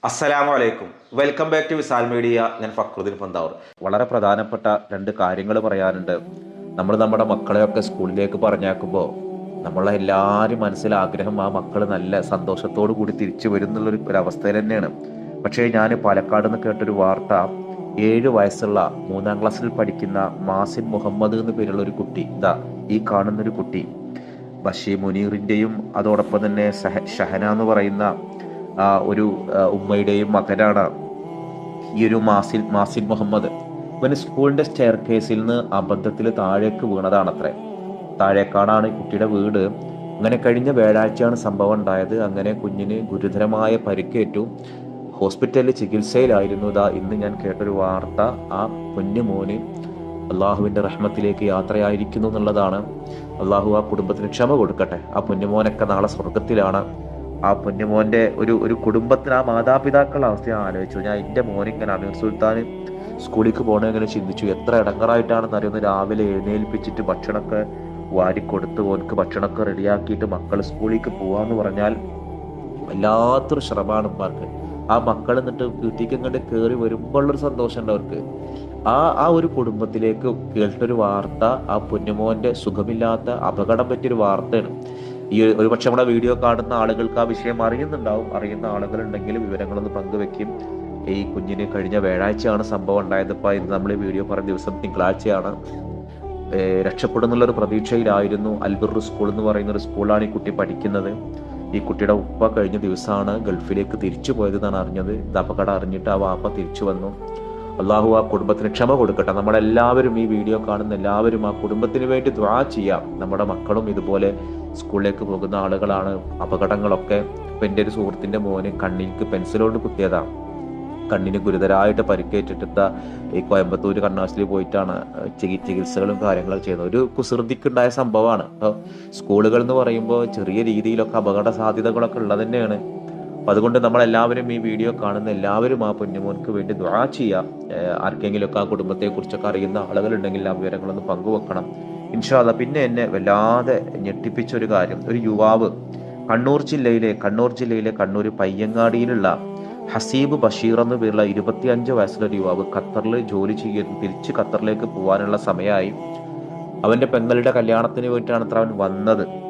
അസ്സലാമു അലൈക്കും. Welcome back to Visal media. ഞാൻ ഫക്രുദ്ദീൻ പന്താവൂർ. വളരെ പ്രധാനപ്പെട്ട രണ്ട് കാര്യങ്ങൾ പറയാനുണ്ട്. നമ്മൾ നമ്മുടെ മക്കളെയൊക്കെ സ്കൂളിലേക്ക് പറഞ്ഞേക്കുമ്പോൾ നമ്മളെ എല്ലാവരും മനസ്സിൽ ആഗ്രഹം ആ മക്കൾ നല്ല സന്തോഷത്തോടു കൂടി തിരിച്ചു വരും ഒരു അവസ്ഥയിൽ തന്നെയാണ്. പക്ഷേ ഞാൻ പാലക്കാട് നിന്ന് കേട്ടൊരു വാർത്ത, 7 വയസ്സുള്ള 3-ാം ക്ലാസ്സിൽ പഠിക്കുന്ന മാസിൻ മുഹമ്മദ് എന്ന് പേരുള്ള ഒരു കുട്ടി, ഈ കാണുന്നൊരു കുട്ടി ബഷീർ മുനീറിൻ്റെയും അതോടൊപ്പം തന്നെ ഷഹന എന്ന് പറയുന്ന ഒരു ഉമ്മയുടെയും മകനാണ് ഈ ഒരു മാസിൻ മുഹമ്മദ്. ഇവന് സ്കൂളിന്റെ സ്റ്റെയർ കേസിൽ നിന്ന് അബദ്ധത്തിൽ താഴേക്ക് വീണതാണത്രേ. താഴേക്കാടാണ് ഈ കുട്ടിയുടെ വീട്. അങ്ങനെ കഴിഞ്ഞ വ്യാഴാഴ്ചയാണ് സംഭവം ഉണ്ടായത്. അങ്ങനെ കുഞ്ഞിന് ഗുരുതരമായ പരിക്കേറ്റു, ഹോസ്പിറ്റലിൽ ചികിത്സയിലായിരുന്നു. ഇന്ന് ഞാൻ കേട്ടൊരു വാർത്ത, ആ കുഞ്ഞു മോന് അള്ളാഹുവിന്റെ റഹ്മത്തിലേക്ക് യാത്രയായിരിക്കുന്നു എന്നുള്ളതാണ്. അള്ളാഹു ആ കുടുംബത്തിന് ക്ഷമ കൊടുക്കട്ടെ. ആ കുഞ്ഞുമോനൊക്കെ നാളെ സ്വർഗത്തിലാണ്. ആ പൊന്നുമോന്റെ ഒരു കുടുംബത്തിന്, ആ മാതാപിതാക്കളുടെ അവസ്ഥ ഞാൻ ആലോചിച്ചു. ഞാൻ എൻ്റെ മോനിങ്ങനെ അമീർ സുൽത്താൻ സ്കൂളിലേക്ക് പോകണമെങ്ങനെ ചിന്തിച്ചു. എത്ര ഇടങ്ങറായിട്ടാണെന്ന് അറിയുന്നത്. രാവിലെ എഴുന്നേൽപ്പിച്ചിട്ട് ഭക്ഷണമൊക്കെ വാരിക്കൊടുത്ത് ഓനക്ക് ഭക്ഷണമൊക്കെ റെഡിയാക്കിയിട്ട് മക്കൾ സ്കൂളിലേക്ക് പോവാന്ന് പറഞ്ഞാൽ വല്ലാത്തൊരു ശ്രമമാണ് ഉമ്മാർക്ക്. ആ മക്കൾ എന്നിട്ട് വീട്ടിലേക്ക് ഇങ്ങോട്ട് കയറി വരുമ്പോഴുള്ളൊരു സന്തോഷം ഉണ്ട് അവർക്ക്. ആ ഒരു കുടുംബത്തിലേക്ക് കേട്ടൊരു വാർത്ത, ആ പൊന്നുമോന്റെ സുഖമില്ലാത്ത അപകടം പറ്റിയൊരു വാർത്തയാണ്. ഈ ഒരുപക്ഷെ നമ്മുടെ വീഡിയോ കാണുന്ന ആളുകൾക്ക് ആ വിഷയം അറിയുന്നുണ്ടാവും. അറിയുന്ന ആളുകളുണ്ടെങ്കിൽ വിവരങ്ങളൊന്ന് പങ്കുവെക്കും. ഈ കുഞ്ഞിന് കഴിഞ്ഞ വ്യാഴാഴ്ചയാണ് സംഭവം ഉണ്ടായത്. ഇന്ന് നമ്മൾ ഈ വീഡിയോ പറഞ്ഞ ദിവസം തിങ്കളാഴ്ചയാണ്. രക്ഷപ്പെടുന്നുള്ളൊരു പ്രതീക്ഷയിലായിരുന്നു. അൽബിർ സ്കൂൾ എന്ന് പറയുന്ന ഒരു സ്കൂളാണ് ഈ കുട്ടി പഠിക്കുന്നത്. ഈ കുട്ടിയുടെ ഉപ്പ കഴിഞ്ഞ ദിവസമാണ് ഗൾഫിലേക്ക് തിരിച്ചു പോയതെന്നാണ് അറിഞ്ഞത്. ഇത് അപകടം അറിഞ്ഞിട്ട് ആ വാപ്പ തിരിച്ചു വന്നു. അള്ളാഹു ആ കുടുംബത്തിന് ക്ഷമ കൊടുക്കട്ടെ. നമ്മളെല്ലാവരും, ഈ വീഡിയോ കാണുന്ന എല്ലാവരും ആ കുടുംബത്തിന് വേണ്ടി ദുആ ചെയ്യാം. നമ്മുടെ മക്കളും ഇതുപോലെ സ്കൂളിലേക്ക് പോകുന്ന ആളുകളാണ്. അപകടങ്ങളൊക്കെ, ഇപ്പം എൻ്റെ ഒരു സുഹൃത്തിൻ്റെ മോന് കണ്ണിലേക്ക് പെൻസിലോട് കുത്തിയതാണ്. കണ്ണിന് ഗുരുതരമായിട്ട് പരിക്കേറ്റിട്ട് ഈ കോയമ്പത്തൂർ കണ്ണാശുപത്രിയിൽ പോയിട്ടാണ് ചികിത്സകളും കാര്യങ്ങളൊക്കെ ചെയ്യുന്നത്. ഒരു കുസൃതിക്കുണ്ടായ സംഭവമാണ്. സ്കൂളുകൾ എന്ന് പറയുമ്പോൾ ചെറിയ രീതിയിലൊക്കെ അപകട സാധ്യതകളൊക്കെ ഉള്ളത് തന്നെയാണ്. അപ്പം അതുകൊണ്ട് നമ്മളെല്ലാവരും, ഈ വീഡിയോ കാണുന്ന എല്ലാവരും ആ പൊന്നുമോൻക്ക് വേണ്ടി ദുആ ചെയ്യാം. ആർക്കെങ്കിലുമൊക്കെ ആ കുടുംബത്തെക്കുറിച്ചൊക്കെ അറിയുന്ന ആളുകളുണ്ടെങ്കിൽ ആ വിവരങ്ങളൊന്ന് പങ്കുവെക്കണം ഇൻഷാ അല്ലാഹ്. പിന്നെ എന്നെ വല്ലാതെ ഞെട്ടിപ്പിച്ചൊരു കാര്യം, ഒരു യുവാവ് കണ്ണൂർ ജില്ലയിലെ കണ്ണൂർ പയ്യങ്ങാടിയിലുള്ള ഹസീബ് ബഷീർ എന്ന് പേരുള്ള 25 വയസ്സുള്ള ഒരു യുവാവ് ഖത്തറിൽ ജോലി ചെയ്യുന്നു. തിരിച്ച് ഖത്തറിലേക്ക് പോകാനുള്ള സമയമായി. അവന്റെ പെങ്ങളുടെ കല്യാണത്തിന് പോയിട്ടാണ് അത്ര അവൻ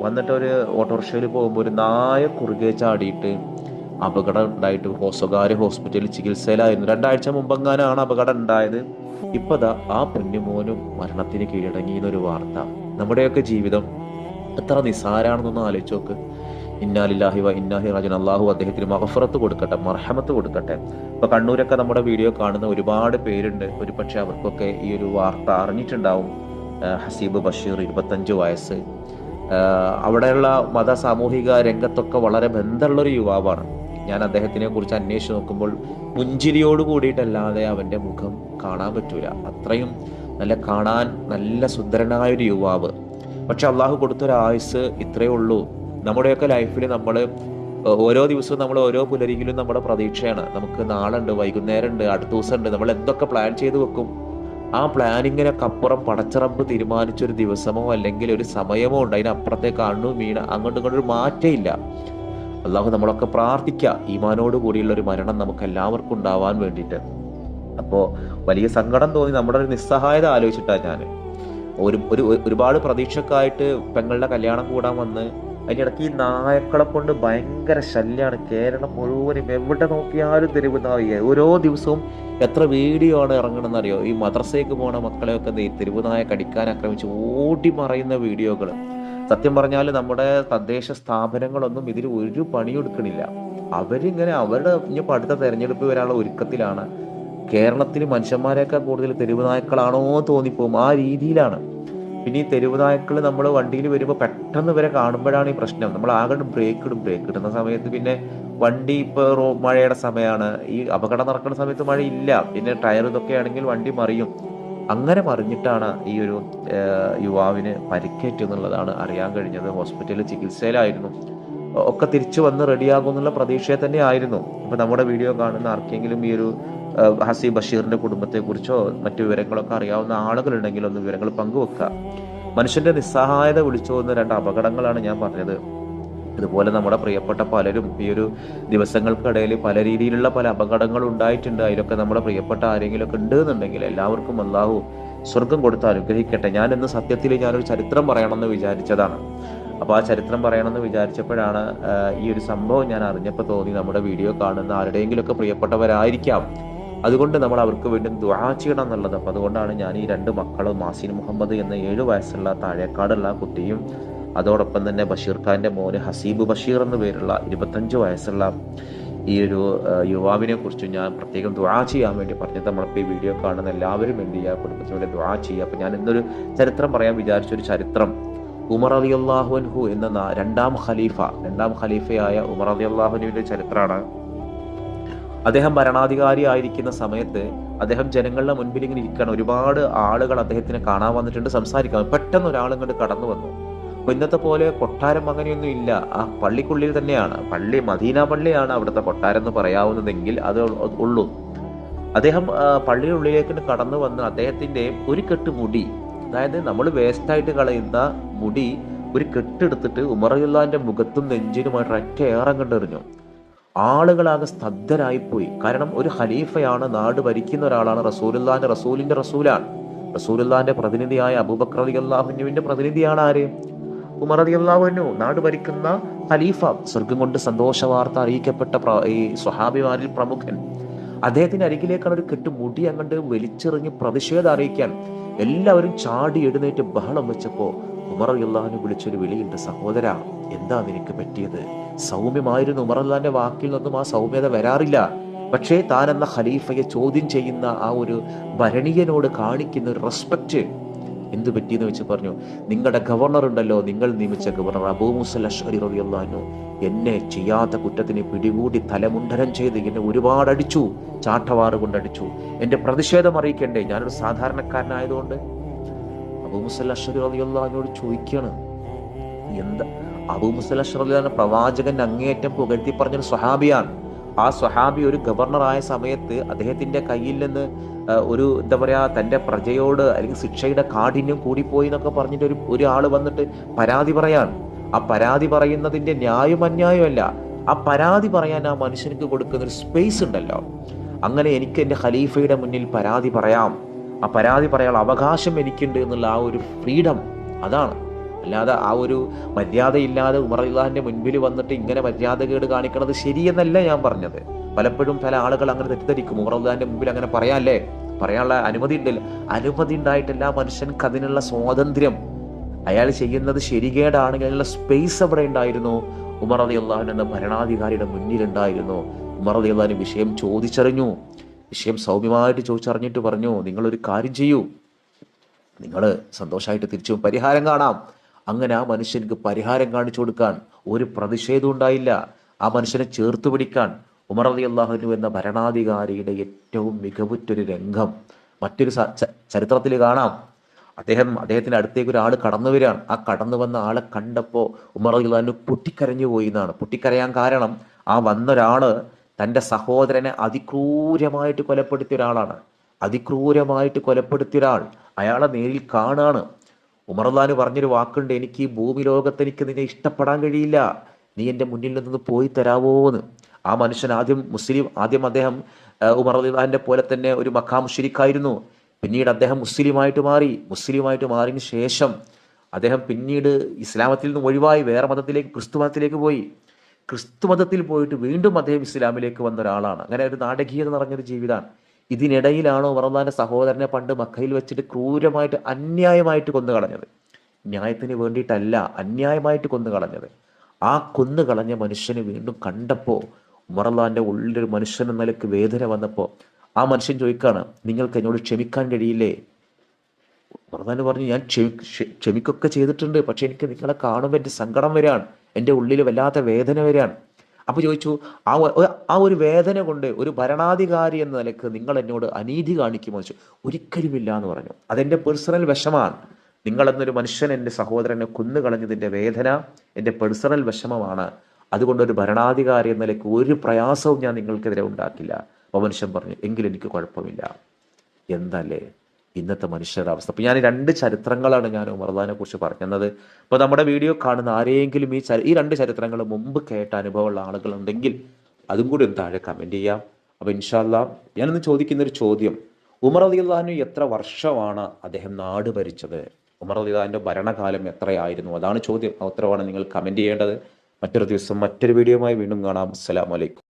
വന്നിട്ട് ഒരു ഓട്ടോറിക്ഷയിൽ പോകുമ്പോൾ ഒരു നായ കുറുകെ ചാടിയിട്ട് അപകടം ഉണ്ടായിട്ട് സ്വകാര്യ ഹോസ്പിറ്റലിൽ ചികിത്സയിലായിരുന്നു. 2 ആഴ്ച മുമ്പെങ്ങാനാണ് അപകടം ഉണ്ടായത്. ഇപ്പതാ ആ പൊന്നുമോനും മരണത്തിന് കീഴടങ്ങിയെന്നൊരു വാർത്ത. നമ്മുടെയൊക്കെ ജീവിതം എത്ര നിസാരാണെന്നൊന്ന് ആലോചിച്ച് നോക്ക്. ഇന്നാ ലില്ലാഹി വ ഇന്നാ ഇലൈഹി റാജിഊൻ. അള്ളാഹു അദ്ദേഹത്തിന് മഗ്ഫിറത്ത് കൊടുക്കട്ടെ, മർഹമത്ത് കൊടുക്കട്ടെ. ഇപ്പൊ കണ്ണൂരൊക്കെ നമ്മുടെ വീഡിയോ കാണുന്ന ഒരുപാട് പേരുണ്ട്. ഒരു പക്ഷെ അവർക്കൊക്കെ ഈ ഒരു വാർത്ത അറിഞ്ഞിട്ടുണ്ടാവും. ഹസീബ് ബഷീർ, 25 വയസ്സ്. അവിടെയുള്ള മത സാമൂഹിക രംഗത്തൊക്കെ വളരെ ബന്ധമുള്ളൊരു യുവാവാണ്. ഞാൻ അദ്ദേഹത്തിനെ കുറിച്ച് അന്വേഷിച്ച് നോക്കുമ്പോൾ പുഞ്ചിരിയോട് കൂടിയിട്ടല്ലാതെ അവൻ്റെ മുഖം കാണാൻ പറ്റൂല. അത്രയും കാണാൻ നല്ല സുന്ദരനായ ഒരു യുവാവ്. പക്ഷെ അള്ളാഹു കൊടുത്തൊരു ആയുസ് ഇത്രയേ ഉള്ളൂ. നമ്മുടെയൊക്കെ ലൈഫിൽ നമ്മൾ ഓരോ ദിവസവും, നമ്മൾ ഓരോ പുലരിയിലും നമ്മുടെ പ്രതീക്ഷയാണ്. നമുക്ക് നാളെ ഉണ്ട്, വൈകുന്നേരം ഉണ്ട്, അടുത്ത ദിവസം ഉണ്ട്. നമ്മൾ എന്തൊക്കെ പ്ലാൻ ചെയ്ത് വെക്കും. ആ പ്ലാനിങ്ങിനൊക്കെ അപ്പുറം പടച്ചറപ്പ് തീരുമാനിച്ചൊരു ദിവസമോ അല്ലെങ്കിൽ ഒരു സമയമോ ഉണ്ട്. അതിനപ്പുറത്തേക്ക് വീണ അങ്ങോട്ടും ഇങ്ങോട്ടും ഒരു മാറ്റമില്ല. അള്ളാഹു നമ്മളൊക്കെ പ്രാർത്ഥിക്കുക, ഈമാനോട് കൂടിയുള്ള ഒരു മരണം നമുക്ക് എല്ലാവർക്കും ഉണ്ടാവാൻ വേണ്ടിയിട്ട്. അപ്പോൾ വലിയ സങ്കടം തോന്നി. നമ്മുടെ ഒരു നിസ്സഹായത ആലോചിച്ചിട്ടാണ് ഞാൻ. ഒരുപാട് പ്രതീക്ഷക്കായിട്ട് പെങ്ങളുടെ കല്യാണം കൂടാൻ വന്ന് അതിനിടയ്ക്ക് ഈ നായക്കളെ കൊണ്ട് ഭയങ്കര ശല്യമാണ്. കേരളം മുഴുവനും എവിടെ നോക്കിയാലും തെരുവ് നായ. ഓരോ ദിവസവും എത്ര വീഡിയോ ആണ് ഇറങ്ങണമെന്നറിയോ. ഈ മദ്രസയ്ക്ക് പോണ മക്കളെയൊക്കെ തെരുവ് നായ കടിക്കാൻ ആക്രമിച്ച് ഓടി മറയുന്ന വീഡിയോകൾ. സത്യം പറഞ്ഞാൽ നമ്മുടെ തദ്ദേശ സ്ഥാപനങ്ങളൊന്നും ഇതിൽ ഒരു പണിയെടുക്കണില്ല. അവരിങ്ങനെ അവരുടെ ഇനിയിപ്പോൾ അടുത്ത തെരഞ്ഞെടുപ്പ് വരാനുള്ള ഒരുക്കത്തിലാണ്. കേരളത്തിൽ മനുഷ്യന്മാരെക്കാൾ കൂടുതൽ തെരുവ് നായ്ക്കളാണോ തോന്നിപ്പോകും. ആ രീതിയിലാണ്. പിന്നെ ഈ തെരുവ് നായ്ക്കൾ നമ്മൾ വണ്ടിയിൽ വരുമ്പോൾ പെട്ടെന്ന് ഇവരെ കാണുമ്പോഴാണ് ഈ പ്രശ്നം. നമ്മൾ ആകെ ബ്രേക്ക് ഇടുന്ന സമയത്ത് പിന്നെ വണ്ടി, ഇപ്പോൾ മഴയുടെ സമയമാണ്, ഈ അപകടം നടക്കുന്ന സമയത്ത് മഴയില്ല, പിന്നെ ടയർ ഇതൊക്കെ ആണെങ്കിൽ വണ്ടി മറിയും. അങ്ങനെ മറിഞ്ഞിട്ടാണ് ഈ ഒരു യുവാവിന് പരിക്കേറ്റു എന്നുള്ളതാണ് അറിയാൻ കഴിഞ്ഞത്. ഹോസ്പിറ്റലിൽ ചികിത്സയിലായിരുന്നു. ഒക്കെ തിരിച്ചു വന്ന് റെഡിയാകും എന്നുള്ള പ്രതീക്ഷയെ തന്നെ ആയിരുന്നു. ഇപ്പൊ നമ്മുടെ വീഡിയോ കാണുന്ന ആർക്കെങ്കിലും ഈ ഒരു ഹസീബ് ബഷീറിന്റെ കുടുംബത്തെക്കുറിച്ചോ മറ്റു വിവരങ്ങളൊക്കെ അറിയാവുന്ന ആളുകളുണ്ടെങ്കിൽ ഒന്ന് വിവരങ്ങൾ പങ്കുവെക്കുക. മനുഷ്യന്റെ നിസ്സഹായത വിളിച്ചു പോകുന്ന 2 അപകടങ്ങളാണ് ഞാൻ പറഞ്ഞത്. ഇതുപോലെ നമ്മുടെ പ്രിയപ്പെട്ട പലരും ഈ ഒരു ദിവസങ്ങൾക്കിടയിൽ പല രീതിയിലുള്ള പല അപകടങ്ങളും ഉണ്ടായിട്ടുണ്ട്. അതിലൊക്കെ നമ്മുടെ പ്രിയപ്പെട്ട ആരെങ്കിലുമൊക്കെ ഉണ്ട് എന്നുണ്ടെങ്കിൽ എല്ലാവർക്കും അല്ലാഹു സ്വർഗം കൊടുത്ത് അനുഗ്രഹിക്കട്ടെ. ഞാനിന്ന് സത്യത്തിൽ ഞാനൊരു ചരിത്രം പറയണമെന്ന് വിചാരിച്ചതാണ്. അപ്പോൾ ആ ചരിത്രം പറയണമെന്ന് വിചാരിച്ചപ്പോഴാണ് ഈ ഒരു സംഭവം ഞാൻ അറിഞ്ഞപ്പോൾ തോന്നി, നമ്മുടെ വീഡിയോ കാണുന്ന ആരുടെയെങ്കിലുമൊക്കെ പ്രിയപ്പെട്ടവരായിരിക്കാം, അതുകൊണ്ട് നമ്മൾ അവർക്ക് വേണ്ടി ദുആ ചെയ്യണം എന്നുള്ളത്. അപ്പോൾ അതുകൊണ്ടാണ് ഞാൻ ഈ രണ്ട് മക്കളും, മാസിൻ മുഹമ്മദ് എന്ന 7 വയസ്സുള്ള താഴേക്കാടുള്ള കുട്ടിയും അതോടൊപ്പം തന്നെ ബഷീർ ഖാൻ്റെ മോന് ഹസീബ് ബഷീർ എന്ന പേരുള്ള 25 വയസ്സുള്ള ഈ ഒരു യുവാവിനെ കുറിച്ച് ഞാൻ പ്രത്യേകം ദുആ ചെയ്യാൻ വേണ്ടി പറഞ്ഞത്. നമ്മളിപ്പോൾ ഈ വീഡിയോ കാണുന്ന എല്ലാവരും എന്ത് ചെയ്യുക, കുടുംബത്തിന് വേണ്ടി ദുആ ചെയ്യുക. അപ്പോൾ ഞാൻ ഇന്നൊരു ചരിത്രം പറയാൻ വിചാരിച്ചൊരു ചരിത്രം, ഉമർ റളിയല്ലാഹു അൻഹു എന്ന രണ്ടാം ഖലീഫയായ ഉമർ റളിയല്ലാഹു അൻഹുവിൻ്റെ ചരിത്രമാണ്. അദ്ദേഹം ഭരണാധികാരി ആയിരിക്കുന്ന സമയത്ത് അദ്ദേഹം ജനങ്ങളുടെ മുൻപിൽ ഇങ്ങനെ ഇരിക്കുകയാണ്. ഒരുപാട് ആളുകൾ അദ്ദേഹത്തിനെ കാണാൻ വന്നിട്ടുണ്ട്, സംസാരിക്കാൻ. പെട്ടെന്ന് ഒരാൾ ഇങ്ങോട്ട് കടന്നു വന്നു. അപ്പൊ ഇന്നത്തെ പോലെ കൊട്ടാരം അങ്ങനെയൊന്നും ഇല്ല, ആ പള്ളിക്കുള്ളിൽ തന്നെയാണ്. മദീന പള്ളിയാണ് അവിടുത്തെ കൊട്ടാരം എന്ന് പറയാവുന്നതെങ്കിൽ അത് ഉള്ളൂ. അദ്ദേഹം പള്ളിയുടെ ഉള്ളിലേക്ക് കടന്നു വന്ന് അദ്ദേഹത്തിന്റെ ഒരു കെട്ട് മുടി, അതായത് നമ്മൾ വേസ്റ്റായിട്ട് കളയുന്ന മുടി ഒരു കെട്ടെടുത്തിട്ട് ഉമർ റളിയല്ലാഹുവിന്റെ മുഖത്തും നെഞ്ചിനുമായിട്ട് ഒറ്റ ഏറം കണ്ടെറിഞ്ഞു. ആളുകളാകെ സ്തബ്ധരായിപ്പോയി. കാരണം ഒരു ഖലീഫയാണ്, നാട് ഭരിക്കുന്ന ഒരാളാണ്, റസൂലിന്റെ റസൂലാണ്. റസൂലുള്ളാഹിന്റെ പ്രതിനിധിയായ അബൂബക്കർ റളിയല്ലാഹു അൻഹുവിന്റെ പ്രതിനിധിയാണ് ആര്? ഉമർ റളിയല്ലാഹു അൻഹു, നാട് ഭരിക്കുന്ന ഖലീഫ, സ്വർഗം കൊണ്ട് സന്തോഷ വാർത്ത അറിയിക്കപ്പെട്ട ഈ സ്വഹാബിമാരിൽ പ്രമുഖൻ. അദ്ദേഹത്തിന്റെ അരികിലേക്കാണ് ഒരു കെട്ട് മുടി അങ്ങോട്ട് വലിച്ചെറിഞ്ഞ് പ്രതിഷേധം അറിയിക്കാൻ എല്ലാവരും ചാടി എഴുന്നേറ്റ് ബഹളം വെച്ചപ്പോ ഉമർ റളിയല്ലാഹു അൻഹു വിളിച്ചൊരു വിളിയുണ്ട്, സഹോദര, എന്താ നിനക്ക് പറ്റിയത്? സൗമ്യമായിരുന്നു. ഉമർ റളിയല്ലാഹുവിന്റെ വാക്കിൽ നിന്നും ആ സൗമ്യത വരാറില്ല. പക്ഷേ താൻ എന്ന ഖലീഫയെ ചോദ്യം ചെയ്യുന്ന ആ ഒരു ഭരണീയനോട് കാണിക്കുന്ന ഒരു റെസ്പെക്റ്റ് എന്തു പറ്റിയെന്ന് വെച്ച് പറഞ്ഞു, നിങ്ങളുടെ ഗവർണർ ഉണ്ടല്ലോ, നിങ്ങൾ നിയമിച്ച ഗവർണർ അബൂ മൂസൽ അശ്അരി റളിയല്ലാഹു അൻഹു എന്നെ ചെയ്യാത്ത കുറ്റത്തിന് പിടികൂടി തലമുണ്ടനം ചെയ്ത് എന്നെ ഒരുപാട് അടിച്ചു, ചാട്ടവാറ് കൊണ്ടടിച്ചു. എന്റെ പ്രതിഷേധം അറിയിക്കണ്ടേ? ഞാനൊരു സാധാരണക്കാരനായതുകൊണ്ട്. അബൂ മൂസൽ അശ്അരി റളിയല്ലാഹു അൻഹുവോട് ചോദിക്കുകയാണ്, എന്താ? അബൂ മൂസൽ അശ്അരി റളിയല്ലാഹു അൻഹു പ്രവാചകൻ അങ്ങേയറ്റം പുകഴ്ത്തി പറഞ്ഞൊരു സ്വഹാബിയാണ്. ആ സ്വഹാബി ഒരു ഗവർണറായ സമയത്ത് അദ്ദേഹത്തിന്റെ കയ്യിൽ നിന്ന് ഒരു എന്താ പറയാ, തന്റെ പ്രജയോട് അല്ലെങ്കിൽ ശിക്ഷയുടെ കാഠിന്യം കൂടിപ്പോയി എന്നൊക്കെ പറഞ്ഞിട്ട് ഒരാൾ വന്നിട്ട് പരാതി പറയാൻ. ആ പരാതി പറയുന്നതിന്റെ ന്യായം അന്യായമല്ല, ആ പരാതി പറയാൻ ആ മനുഷ്യർക്ക് കൊടുക്കുന്ന ഒരു സ്പേസ് ഉണ്ടല്ലോ. അങ്ങനെ എനിക്ക് എൻ്റെ ഖലീഫയുടെ മുന്നിൽ പരാതി പറയാം, ആ പരാതി പറയാനുള്ള അവകാശം എനിക്കുണ്ട് എന്നുള്ള ആ ഒരു ഫ്രീഡം, അതാണ്. അല്ലാതെ ആ ഒരു മര്യാദയില്ലാതെ ഉമർ റളിയല്ലാഹുവിന്റെ മുൻപിൽ വന്നിട്ട് ഇങ്ങനെ മര്യാദകേട് കാണിക്കണത് ശരിയെന്നല്ല ഞാൻ പറഞ്ഞത്. പലപ്പോഴും പല ആളുകൾ അങ്ങനെ തെറ്റിദ്ധരിക്കും, ഉമർ റളിയല്ലാഹുവിന്റെ മുമ്പിൽ അങ്ങനെ പറയാല്ലേ, പറയാനുള്ള അനുമതി ഉണ്ടല്ലോ. അനുമതി ഉണ്ടായിട്ടല്ല, മനുഷ്യൻക്ക് അതിനുള്ള സ്വാതന്ത്ര്യം. അയാൾ ചെയ്യുന്നത് ശരികേടാണെങ്കിൽ അതിനുള്ള സ്പേസ് അവിടെ ഉണ്ടായിരുന്നു. ഉമർ റളിയല്ലാഹു എന്ന ഭരണാധികാരിയുടെ മുന്നിലുണ്ടായിരുന്നു. ഉമർ റളിയല്ലാഹു വിഷയം ചോദിച്ചറിഞ്ഞു. വിഷയം സൗമ്യമായിട്ട് ചോദിച്ചറിഞ്ഞിട്ട് പറഞ്ഞു, നിങ്ങളൊരു കാര്യം ചെയ്യൂ, നിങ്ങൾ സന്തോഷമായിട്ട് തിരിച്ചു പരിഹാരം കാണാം. അങ്ങനെ ആ മനുഷ്യർക്ക് പരിഹാരം കാണിച്ചു കൊടുക്കാൻ ഒരു പ്രതിഷേധം ഉണ്ടായില്ല. ആ മനുഷ്യനെ ചേർത്ത് പിടിക്കാൻ ഉമർ റളിയല്ലാഹു അൻഹു എന്ന ഭരണാധികാരിയുടെ ഏറ്റവും മികവുറ്റൊരു രംഗം മറ്റൊരു ചരിത്രത്തിൽ കാണാം. അദ്ദേഹത്തിന്റെ അടുത്തേക്ക് ഒരാൾ കടന്നു വരികയാണ്. ആ കടന്നു വന്ന ആളെ കണ്ടപ്പോൾ ഉമർ റളിയല്ലാഹു അൻഹു പൊട്ടിക്കരഞ്ഞു പോയി എന്നാണ്. പൊട്ടിക്കരയാൻ കാരണം, ആ വന്നൊരാള് തൻ്റെ സഹോദരനെ അതിക്രൂരമായിട്ട് കൊലപ്പെടുത്തിയ ഒരാളാണ്. അതിക്രൂരമായിട്ട് കൊലപ്പെടുത്തിയ ഒരാൾ അയാളെ നേരിൽ കാണാണ്. ഉമർ റളിയല്ലാഹു അൻഹു പറഞ്ഞൊരു വാക്കുണ്ട്, എനിക്ക് ഈ ഭൂമി ലോകത്ത് എനിക്ക് നിന്നെ ഇഷ്ടപ്പെടാൻ കഴിയില്ല, നീ എൻ്റെ മുന്നിൽ നിന്ന് പോയി തരാവോന്ന്. ആ മനുഷ്യൻ ആദ്യം അദ്ദേഹം ഉമർ റളിയല്ലാഹു അൻഹുവിനെ പോലെ തന്നെ ഒരു മക്കാ മുശ്രിക്കായിരുന്നു. പിന്നീട് അദ്ദേഹം മുസ്ലിമായിട്ട് മാറിയതിനു ശേഷം അദ്ദേഹം പിന്നീട് ഇസ്ലാമത്തിൽ നിന്ന് ഒഴിവായി വേറെ മതത്തിലേക്ക്, ക്രിസ്തു മതത്തിലേക്ക് പോയി. ക്രിസ്തു മതത്തിൽ പോയിട്ട് വീണ്ടും അദ്ദേഹം ഇസ്ലാമിലേക്ക് വന്ന ഒരാളാണ്. അങ്ങനെ ഒരു നാടകീയത നിറഞ്ഞൊരു ജീവിതമാണ്. ഇതിനിടയിലാണോ ഉമർ റളിയല്ലാഹുവിന്റെ സഹോദരനെ പണ്ട് മക്കയിൽ വെച്ചിട്ട് ക്രൂരമായിട്ട് അന്യായമായിട്ട് കൊന്നു കളഞ്ഞത്. ന്യായത്തിന് വേണ്ടിയിട്ടല്ല, അന്യായമായിട്ട് കൊന്നു കളഞ്ഞത്. ആ കൊന്നു കളഞ്ഞ മനുഷ്യനെ വീണ്ടും കണ്ടപ്പോൾ ഉമർ റളിയല്ലാഹുവിന്റെ ഉള്ളിലൊരു മനുഷ്യൻ എന്ന നിലയ്ക്ക് വേദന വന്നപ്പോൾ ആ മനുഷ്യൻ ചോദിക്കാണ്, നിങ്ങൾക്ക് എന്നോട് ക്ഷമിക്കാൻ കഴിയില്ലേ? ഉമർ റളിയല്ലാഹു പറഞ്ഞു, ഞാൻ ക്ഷമിക്കൊക്കെ ചെയ്തിട്ടുണ്ട്, പക്ഷെ എനിക്ക് നിങ്ങളെ കാണുമ്പോൾ എൻ്റെ സങ്കടം വരികയാണ്, എൻ്റെ ഉള്ളിൽ വല്ലാത്ത വേദന വരികയാണ്. അപ്പൊ ചോദിച്ചു, ആ ഒരു വേദന കൊണ്ട് ഒരു ഭരണാധികാരി എന്ന നിലക്ക് നിങ്ങൾ എന്നോട് അനീതി കാണിക്കുമോ ചോദിച്ചു. ഒരിക്കലുമില്ല എന്ന് പറഞ്ഞു. അതെന്റെ പേഴ്സണൽ വിഷമാണ്. നിങ്ങൾ എന്നൊരു മനുഷ്യൻ എൻ്റെ സഹോദരനെ കൊന്നു കളഞ്ഞതിൻ്റെ വേദന എൻ്റെ പേഴ്സണൽ വിഷമമാണ്. അതുകൊണ്ട് ഒരു ഭരണാധികാരി എന്ന നിലയ്ക്ക് ഒരു പ്രയാസവും ഞാൻ നിങ്ങൾക്കെതിരെ ഉണ്ടാക്കില്ല. അപ്പോൾ മനുഷ്യൻ പറഞ്ഞു, എങ്കിലും എനിക്ക് കുഴപ്പമില്ല. എന്തല്ലേ ഇന്നത്തെ മനുഷ്യരുടെ അവസ്ഥ. അപ്പോൾ ഞാൻ 2 ചരിത്രങ്ങളാണ് ഞാൻ ഉമർദാനെ കുറിച്ച് പറഞ്ഞത്. അപ്പോൾ നമ്മുടെ വീഡിയോ കാണുന്ന ആരെങ്കിലും ഈ 2 ചരിത്രങ്ങൾ മുമ്പ് കേട്ട അനുഭവമുള്ള ആളുകളുണ്ടെങ്കിൽ അതും കൂടി ഒന്ന് താഴെ കമൻറ്റ് ചെയ്യാം. അപ്പോൾ ഇൻഷാ അല്ലാഹ് ഞാനിന്ന് ചോദിക്കുന്നൊരു ചോദ്യം, ഉമർ റളിയല്ലാഹു അൻഹു എത്ര വർഷമാണ് അദ്ദേഹം നാട് ഭരിച്ചത്? ഉമർ റളിയല്ലാഹു അൻഹുവിൻ്റെ ഭരണകാലം എത്രയായിരുന്നു? അതാണ് ചോദ്യം. ആ ഉത്തരവാണ് നിങ്ങൾ കമൻറ്റ് ചെയ്യേണ്ടത്. മറ്റൊരു ദിവസം മറ്റൊരു വീഡിയോയുമായി വീണ്ടും കാണാം. അസ്സലാമു അലൈക്കും.